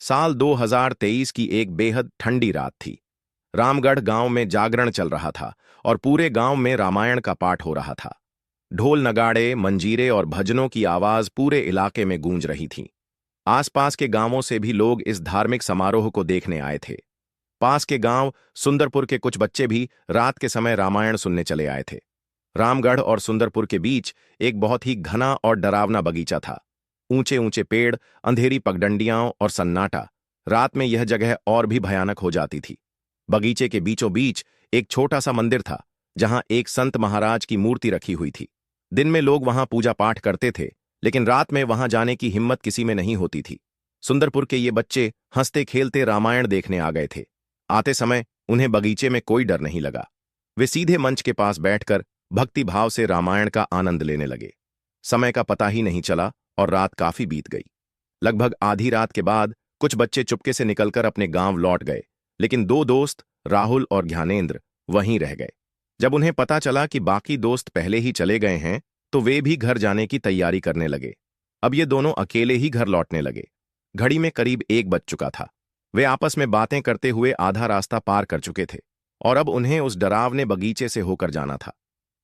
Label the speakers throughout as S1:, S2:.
S1: साल 2023 की एक बेहद ठंडी रात थी। रामगढ़ गांव में जागरण चल रहा था और पूरे गांव में रामायण का पाठ हो रहा था। ढोल नगाड़े, मंजीरे और भजनों की आवाज पूरे इलाके में गूंज रही थी। आसपास के गांवों से भी लोग इस धार्मिक समारोह को देखने आए थे। पास के गांव सुंदरपुर के कुछ बच्चे भी रात के समय रामायण सुनने चले आए थे। रामगढ़ और सुंदरपुर के बीच एक बहुत ही घना और डरावना बगीचा था। ऊंचे ऊंचे पेड़, अंधेरी पगडंडियां और सन्नाटा। रात में यह जगह और भी भयानक हो जाती थी। बगीचे के बीचों बीच एक छोटा सा मंदिर था, जहां एक संत महाराज की मूर्ति रखी हुई थी। दिन में लोग वहां पूजा पाठ करते थे, लेकिन रात में वहां जाने की हिम्मत किसी में नहीं होती थी। सुंदरपुर के ये बच्चे हंसते खेलते रामायण देखने आ गए थे। आते समय उन्हें बगीचे में कोई डर नहीं लगा। वे सीधे मंच के पास बैठकर भक्ति भाव से रामायण का आनंद लेने लगे। समय का पता ही नहीं चला और रात काफी बीत गई। लगभग आधी रात के बाद कुछ बच्चे चुपके से निकलकर अपने गांव लौट गए, लेकिन दो दोस्त, राहुल और ज्ञानेंद्र, वहीं रह गए। जब उन्हें पता चला कि बाकी दोस्त पहले ही चले गए हैं, तो वे भी घर जाने की तैयारी करने लगे। अब ये दोनों अकेले ही घर लौटने लगे। घड़ी में करीब 1 बज चुका था। वे आपस में बातें करते हुए आधा रास्ता पार कर चुके थे और अब उन्हें उस डरावने बगीचे से होकर जाना था।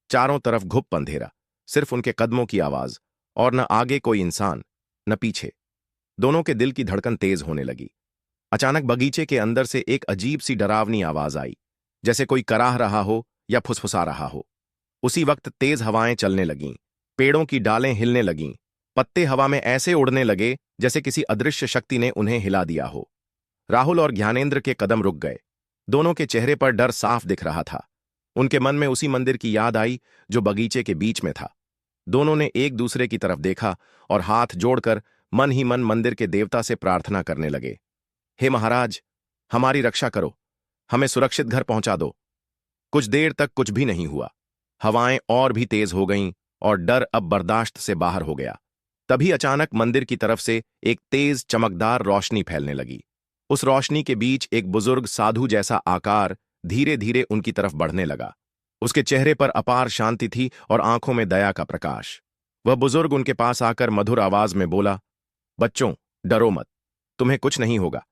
S1: चारों तरफ घुप अंधेरा, सिर्फ उनके कदमों की आवाज, और न आगे कोई इंसान, न पीछे। दोनों के दिल की धड़कन तेज होने लगी। अचानक बगीचे के अंदर से एक अजीब सी डरावनी आवाज आई, जैसे कोई कराह रहा हो या फुसफुसा रहा हो। उसी वक्त तेज हवाएं चलने लगीं, पेड़ों की डालें हिलने लगीं, पत्ते हवा में ऐसे उड़ने लगे जैसे किसी अदृश्य शक्ति ने उन्हें हिला दिया हो। राहुल और ज्ञानेंद्र के कदम रुक गए। दोनों के चेहरे पर डर साफ दिख रहा था। उनके मन में उसी मंदिर की याद आई जो बगीचे के बीच में था। दोनों ने एक दूसरे की तरफ देखा और हाथ जोड़कर मन ही मन मंदिर के देवता से प्रार्थना करने लगे। हे महाराज, हमारी रक्षा करो, हमें सुरक्षित घर पहुंचा दो। कुछ देर तक कुछ भी नहीं हुआ। हवाएं और भी तेज हो गईं और डर अब बर्दाश्त से बाहर हो गया। तभी अचानक मंदिर की तरफ से एक तेज चमकदार रोशनी फैलने लगी। उस रोशनी के बीच एक बुजुर्ग साधु जैसा आकार धीरे धीरे उनकी तरफ बढ़ने लगा। उसके चेहरे पर अपार शांति थी और आंखों में दया का प्रकाश। वह बुजुर्ग उनके पास आकर मधुर आवाज में बोला, बच्चों, डरो मत, तुम्हें कुछ नहीं होगा।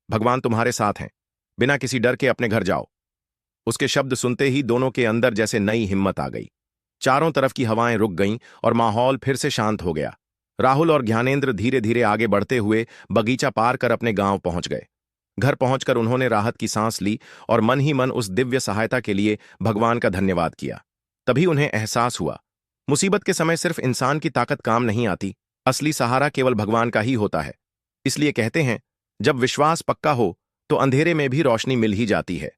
S1: भगवान तुम्हारे साथ हैं। बिना किसी डर के अपने घर जाओ। उसके शब्द सुनते ही दोनों के अंदर जैसे नई हिम्मत आ गई। चारों तरफ की हवाएं रुक गईं और माहौल फिर से शांत हो गया। राहुल और ज्ञानेंद्र धीरे धीरे आगे बढ़ते हुए बगीचा पार कर अपने गांव पहुंच गए। घर पहुंचकर उन्होंने राहत की सांस ली और मन ही मन उस दिव्य सहायता के लिए भगवान का धन्यवाद किया। तभी उन्हें एहसास हुआ, मुसीबत के समय सिर्फ इंसान की ताकत काम नहीं आती, असली सहारा केवल भगवान का ही होता है। इसलिए कहते हैं, जब विश्वास पक्का हो तो अंधेरे में भी रोशनी मिल ही जाती है।